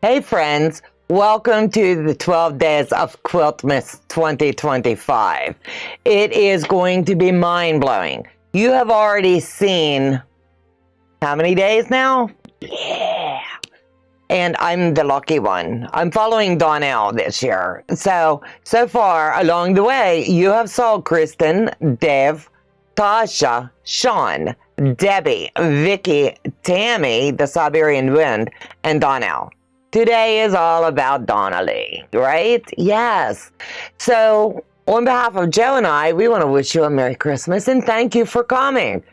Hey friends, welcome to the 12 days of Quiltmas 2025. It is going to be mind-blowing. You have already seen how many days now? Yeah. And I'm the lucky one. I'm following Donna this year. So far along the way, you have saw Kristen, Dev, Tasha, Sean, Debbie, Vicky, Tammy, the Siberian Wind, and Donnell. Today is all about Donna Lee, right? Yes. So on behalf of Joe and I, we want to wish you a Merry Christmas and thank you for coming.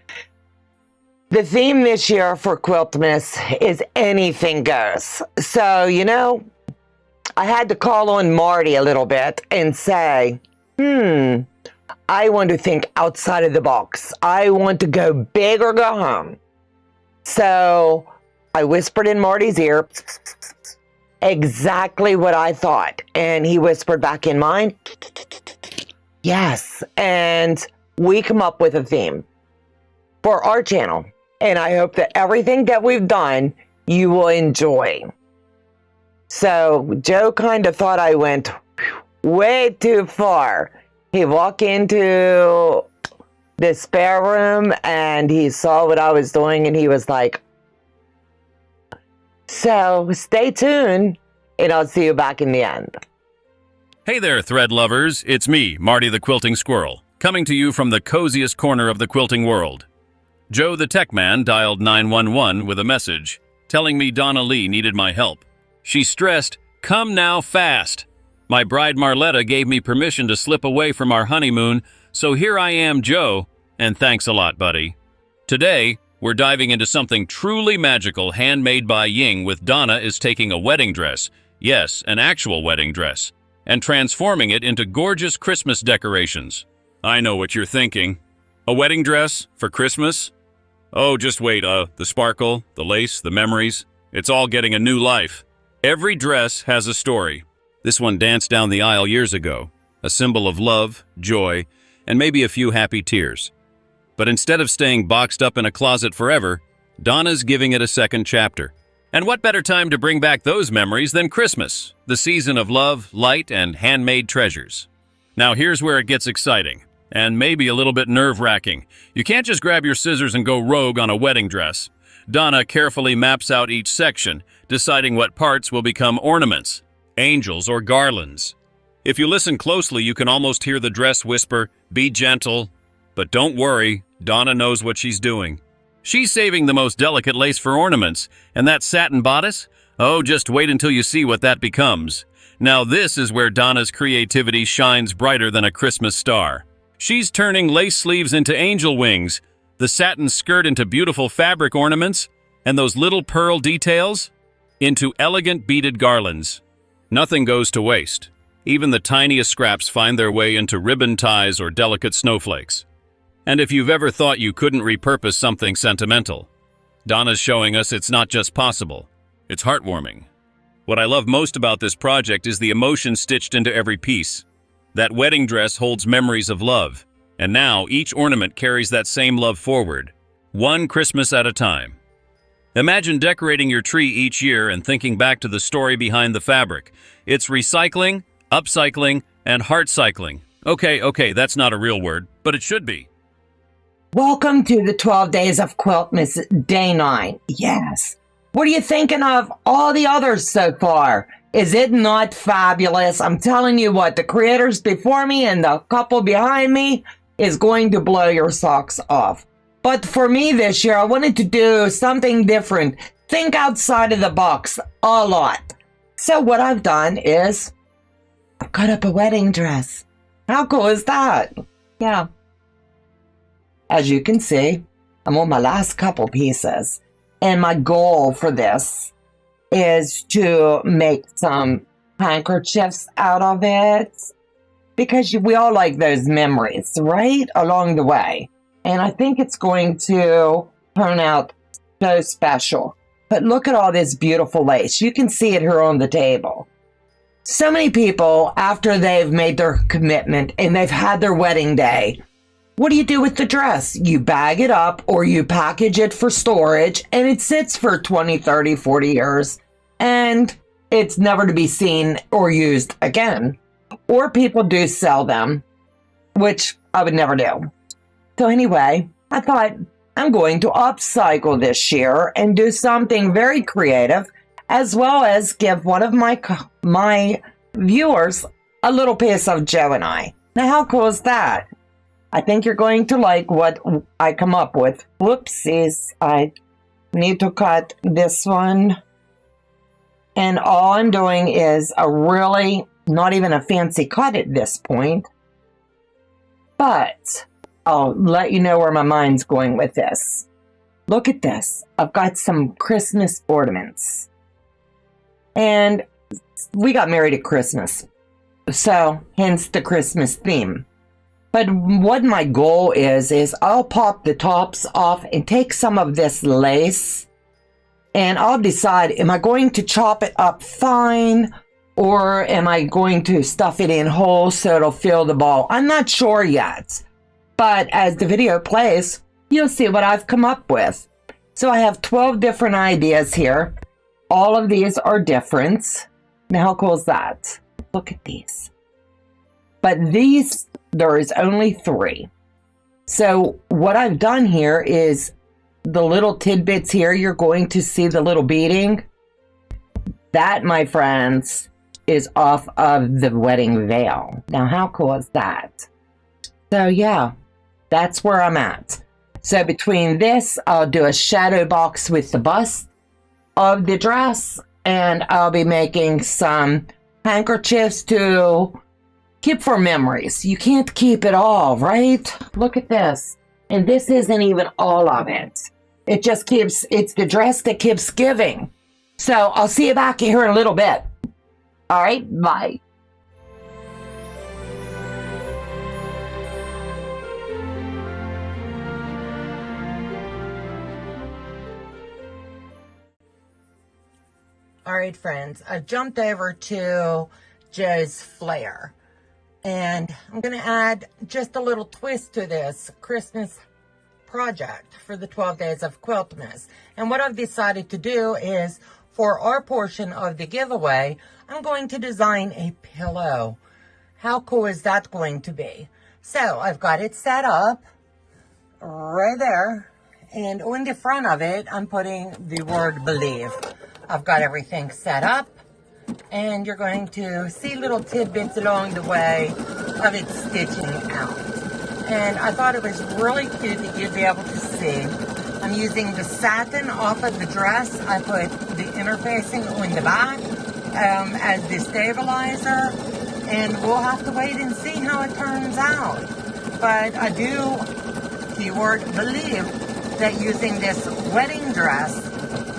The theme this year for Quiltmas is anything goes. So, I had to call on Marty a little bit and say, I want to think outside of the box. I want to go big or go home. So I whispered in Marty's ear exactly what I thought. And he whispered back in mine, yes. And we come up with a theme for our channel. And I hope that everything that we've done, you will enjoy. So Joe kind of thought I went way too far. He walked into the spare room and he saw what I was doing and he was like, so stay tuned and I'll see you back in the end. Hey there, thread lovers. It's me, Marty the Quilting Squirrel, coming to you from the coziest corner of the quilting world. Joe the Tech Man dialed 911 with a message telling me Donna Lee needed my help. She stressed, "Come now fast." My bride Marletta gave me permission to slip away from our honeymoon, so here I am, Joe, and thanks a lot, buddy. Today, we're diving into something truly magical handmade by Ying with Donna is taking a wedding dress, yes, an actual wedding dress, and transforming it into gorgeous Christmas decorations. I know what you're thinking. A wedding dress for Christmas? Oh, just wait, the sparkle, the lace, the memories, it's all getting a new life. Every dress has a story. This one danced down the aisle years ago, a symbol of love, joy, and maybe a few happy tears. But instead of staying boxed up in a closet forever, Donna's giving it a second chapter. And what better time to bring back those memories than Christmas, the season of love, light, and handmade treasures. Now here's where it gets exciting, and maybe a little bit nerve-wracking. You can't just grab your scissors and go rogue on a wedding dress. Donna carefully maps out each section, deciding what parts will become ornaments, angels, or garlands. If you listen closely, you can almost hear the dress whisper, "Be gentle." But don't worry, Donna knows what she's doing. She's saving the most delicate lace for ornaments, and that satin bodice? Oh, just wait until you see what that becomes. Now this is where Donna's creativity shines brighter than a Christmas star. She's turning lace sleeves into angel wings, the satin skirt into beautiful fabric ornaments, and those little pearl details into elegant beaded garlands. Nothing goes to waste. Even the tiniest scraps find their way into ribbon ties or delicate snowflakes. And if you've ever thought you couldn't repurpose something sentimental, Donna's showing us it's not just possible, it's heartwarming. What I love most about this project is the emotion stitched into every piece. That wedding dress holds memories of love, and now each ornament carries that same love forward, one Christmas at a time. Imagine decorating your tree each year and thinking back to the story behind the fabric. It's recycling, upcycling, and heart cycling. Okay, that's not a real word, but it should be. Welcome to the 12 days of Quiltmas, day 9. Yes. What are you thinking of all the others so far? Is it not fabulous? I'm telling you what, the creators before me and the couple behind me is going to blow your socks off. But for me this year, I wanted to do something different. Think outside of the box a lot. So what I've done is I've cut up a wedding dress. How cool is that? Yeah. As you can see, I'm on my last couple pieces. And my goal for this is to make some handkerchiefs out of it. Because we all like those memories, right? Along the way. And I think it's going to turn out so special. But look at all this beautiful lace. You can see it here on the table. So many people, after they've made their commitment and they've had their wedding day, what do you do with the dress? You bag it up or you package it for storage and it sits for 20, 30, 40 years. And it's never to be seen or used again. Or people do sell them, which I would never do. So anyway, I thought I'm going to upcycle this year and do something very creative, as well as give one of my viewers a little piece of Joe and I. Now, how cool is that? I think you're going to like what I come up with. Whoopsies, I need to cut this one. And all I'm doing is a really, not even a fancy cut at this point. But I'll let you know where my mind's going with this. Look at this. I've got some Christmas ornaments. And we got married at Christmas. So, hence the Christmas theme. But what my goal is I'll pop the tops off and take some of this lace. And I'll decide, am I going to chop it up fine? Or am I going to stuff it in whole so it'll fill the ball? I'm not sure yet. But as the video plays, you'll see what I've come up with. So I have 12 different ideas here. All of these are different. Now, how cool is that? Look at these. But these, there is only 3. So what I've done here is the little tidbits here, you're going to see the little beading. That, my friends, is off of the wedding veil. Now, how cool is that? So yeah, that's where I'm at. So between this, I'll do a shadow box with the bust of the dress, and I'll be making some handkerchiefs to keep for memories. You can't keep it all, right? Look at this. And this isn't even all of it. It just keeps, it's the dress that keeps giving. So I'll see you back here in a little bit. All right, bye. All right, friends, I've jumped over to Joe's flare. And I'm going to add just a little twist to this Christmas project for the 12 days of Quiltmas. And what I've decided to do is, for our portion of the giveaway, I'm going to design a pillow. How cool is that going to be? So I've got it set up right there. And on the front of it, I'm putting the word believe. I've got everything set up. And you're going to see little tidbits along the way of it stitching out. And I thought it was really cute that you'd be able to see. I'm using the satin off of the dress. I put the interfacing on the back as the stabilizer. And we'll have to wait and see how it turns out. But I do, keyword, believe that using this wedding dress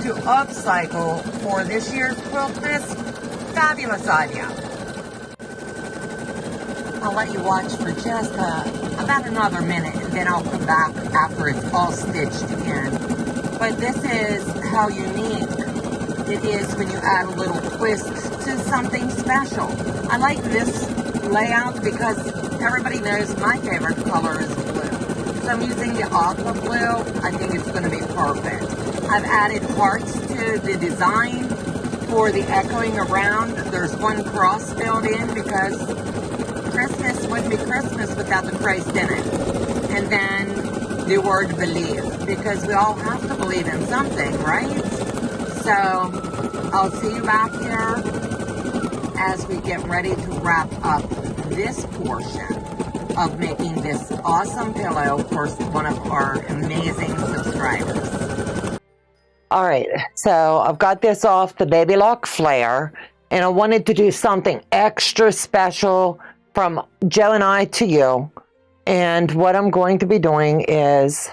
to upcycle for this year's Quiltmas, fabulous idea. I'll let you watch for just about another minute, and then I'll come back after it's all stitched in. But this is how unique it is when you add a little twist to something special. I like this layout because everybody knows my favorite color is blue. So I'm using the aqua blue. I think it's going to be perfect. I've added hearts to the design for the echoing around. There's one cross filled in because Christmas wouldn't be Christmas without the Christ in it. And then the word believe, because we all have to believe in something, right? So I'll see you back here as we get ready to wrap up this portion of making this awesome pillow for one of our amazing subscribers. All right, so I've got this off the Baby Lock flare, and I wanted to do something extra special from Joe and I to you. And what I'm going to be doing is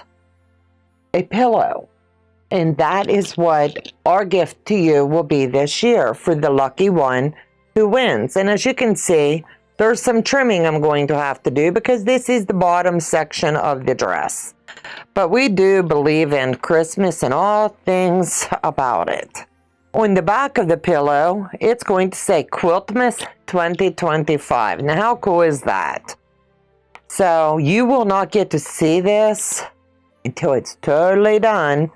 a pillow. And that is what our gift to you will be this year for the lucky one who wins. And as you can see, there's some trimming I'm going to have to do because this is the bottom section of the dress. But we do believe in Christmas and all things about it. On the back of the pillow, it's going to say Quiltmas 2025. Now, how cool is that? So you will not get to see this until it's totally done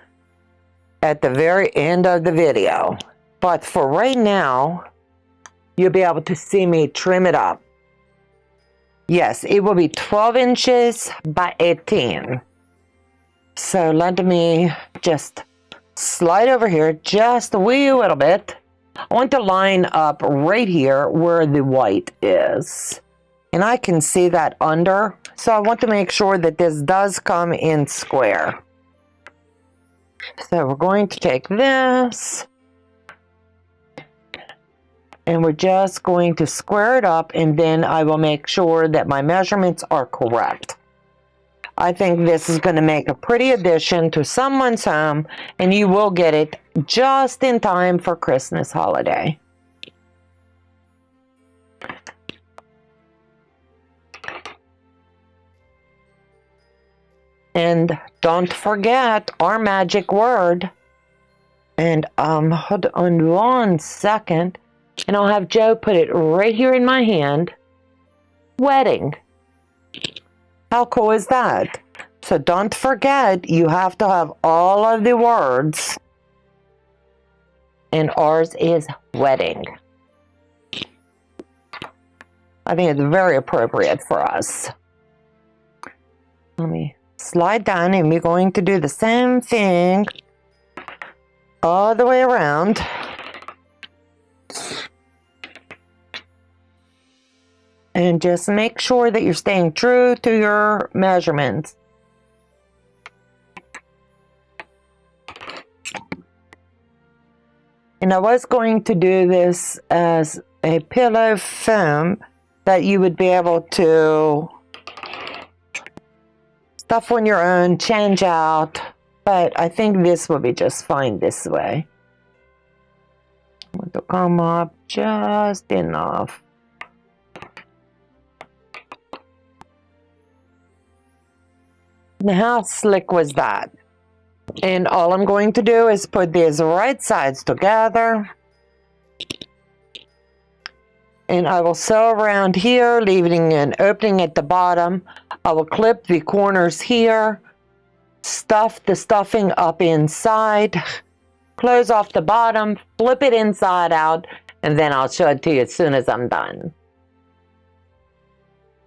at the very end of the video. But for right now, you'll be able to see me trim it up. Yes, it will be 12 inches by 18. So let me just slide over here just a wee little bit. I want to line up right here where the white is. And I can see that under. So I want to make sure that this does come in square. So we're going to take this. And we're just going to square it up, and then I will make sure that my measurements are correct. I think this is going to make a pretty addition to someone's home, and you will get it just in time for Christmas holiday. And don't forget our magic word. And hold on one second. And I'll have Joe put it right here in my hand. Wedding. How cool is that? So don't forget, you have to have all of the words. And ours is wedding. I think it's very appropriate for us. Let me slide down, and we're going to do the same thing all the way around. And just make sure that you're staying true to your measurements. And I was going to do this as a pillow foam that you would be able to stuff on your own, change out. But I think this will be just fine this way. I want to come up just enough. Now, how slick was that? And all I'm going to do is put these right sides together. And I will sew around here, leaving an opening at the bottom. I will clip the corners here, stuff the stuffing up inside, close off the bottom, flip it inside out, and then I'll show it to you as soon as I'm done.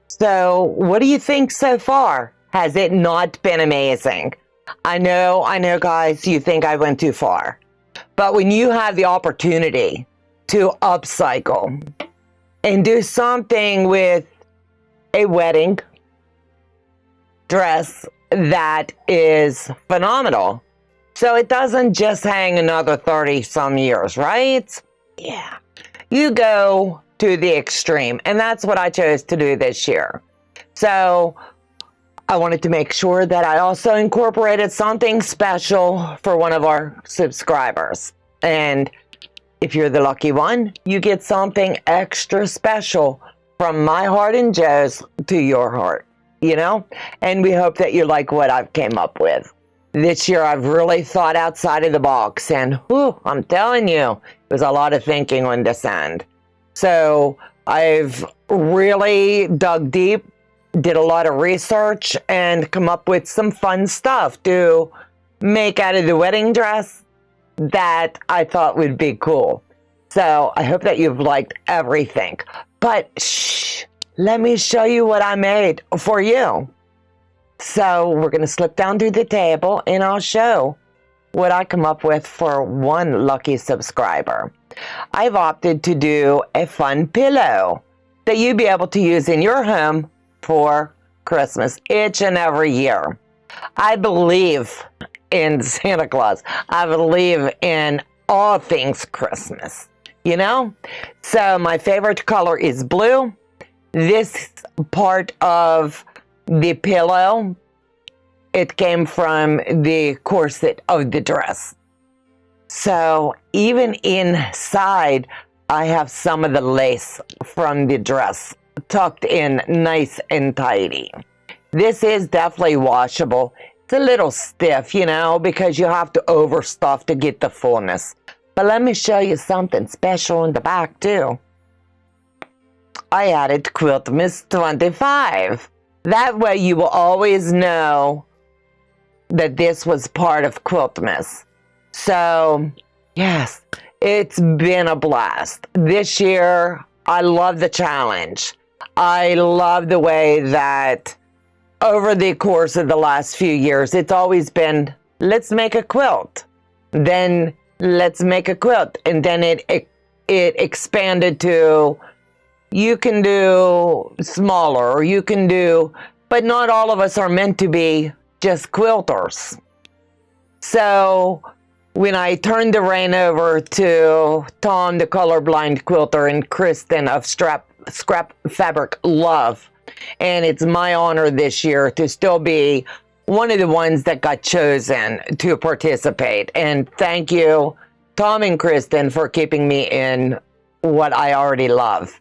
So, what do you think so far? Has it not been amazing? I know, guys, you think I went too far. But when you have the opportunity to upcycle and do something with a wedding dress that is phenomenal, so it doesn't just hang another 30-some years, right? Yeah. You go to the extreme, and that's what I chose to do this year. So I wanted to make sure that I also incorporated something special for one of our subscribers. And if you're the lucky one, you get something extra special from my heart and Joe's to your heart, you know? And we hope that you like what I've came up with. This year, I've really thought outside of the box, and whew, I'm telling you, there's a lot of thinking on this end. So I've really dug deep, did a lot of research, and come up with some fun stuff to make out of the wedding dress that I thought would be cool. So I hope that you've liked everything. But shh, let me show you what I made for you. So we're going to slip down to the table, and I'll show what I come up with for one lucky subscriber. I've opted to do a fun pillow that you'd be able to use in your home for Christmas each and every year. I believe in Santa Claus. I believe in all things Christmas, you know? So my favorite color is blue. This part of the pillow, it came from the corset of the dress. So even inside, I have some of the lace from the dress tucked in nice and tidy. This is definitely washable. It's a little stiff, you know, because you have to overstuff to get the fullness. But let me show you something special in the back too. I added Quiltmas 25. That way you will always know that this was part of Quiltmas. So, yes, It's been a blast. This year, I love the challenge. I love the way that over the course of the last few years, it's always been, let's make a quilt. Then let's make a quilt. And then it expanded to, you can do smaller, or you can do, but not all of us are meant to be just quilters. So when I turned the rein over to Tom, the colorblind quilter, and Kristen of Scrap Fabric Love, and it's my honor this year to still be one of the ones that got chosen to participate. And thank you, Tom and Kristen, for keeping me in what I already love.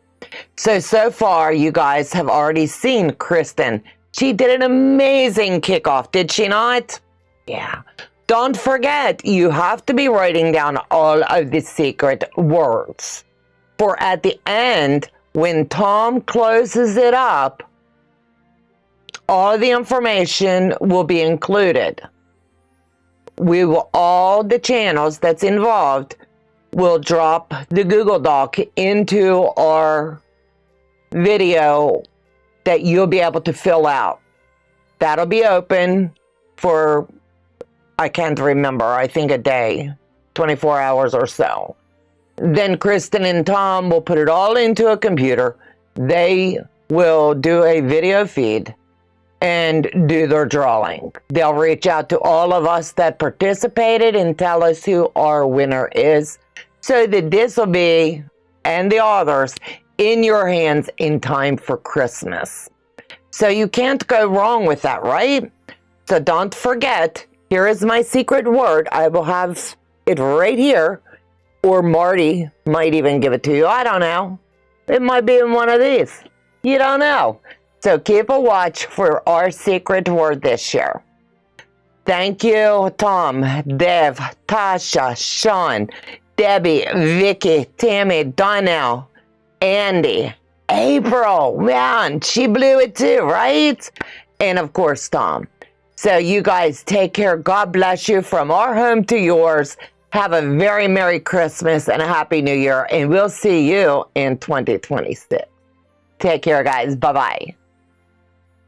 So far, you guys have already seen Kristen. She did an amazing kickoff, did she not? Yeah. Don't forget, you have to be writing down all of the secret words. For at the end, when Tom closes it up, all the information will be included. All the channels that's involved will drop the Google Doc into our video that you'll be able to fill out. That'll be open for, I can't remember, I think a day, 24 hours or so. Then Kristen and Tom will put it all into a computer. They will do a video feed and do their drawing. They'll reach out to all of us that participated and tell us who our winner is, so that this will be, and the others, in your hands in time for Christmas. So you can't go wrong with that, right? So don't forget, here is my secret word. I will have it right here, or Marty might even give it to you. I don't know. It might be in one of these. You don't know. So keep a watch for our secret word this year. Thank you, Tom, Dev, Tasha, Sean, Debbie, Vicky, Tammy, Donna, Andy, April. Man, she blew it too, right? And of course, Tom. So you guys take care. God bless you from our home to yours. Have a very Merry Christmas and a Happy New Year. And we'll see you in 2026. Take care, guys. Bye-bye.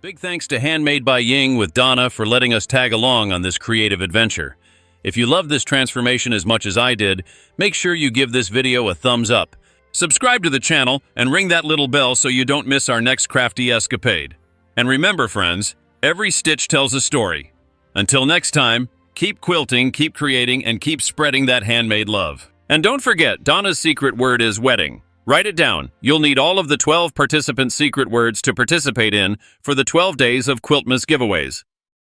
Big thanks to Handmade by Ying with Donna for letting us tag along on this creative adventure. If you love this transformation as much as I did, make sure you give this video a thumbs up. Subscribe to the channel and ring that little bell so you don't miss our next crafty escapade. And remember, friends, every stitch tells a story. Until next time, keep quilting, keep creating, and keep spreading that handmade love. And don't forget, Donna's secret word is wedding. Write it down. You'll need all of the 12 participant secret words to participate in for the 12 days of Quiltmas giveaways.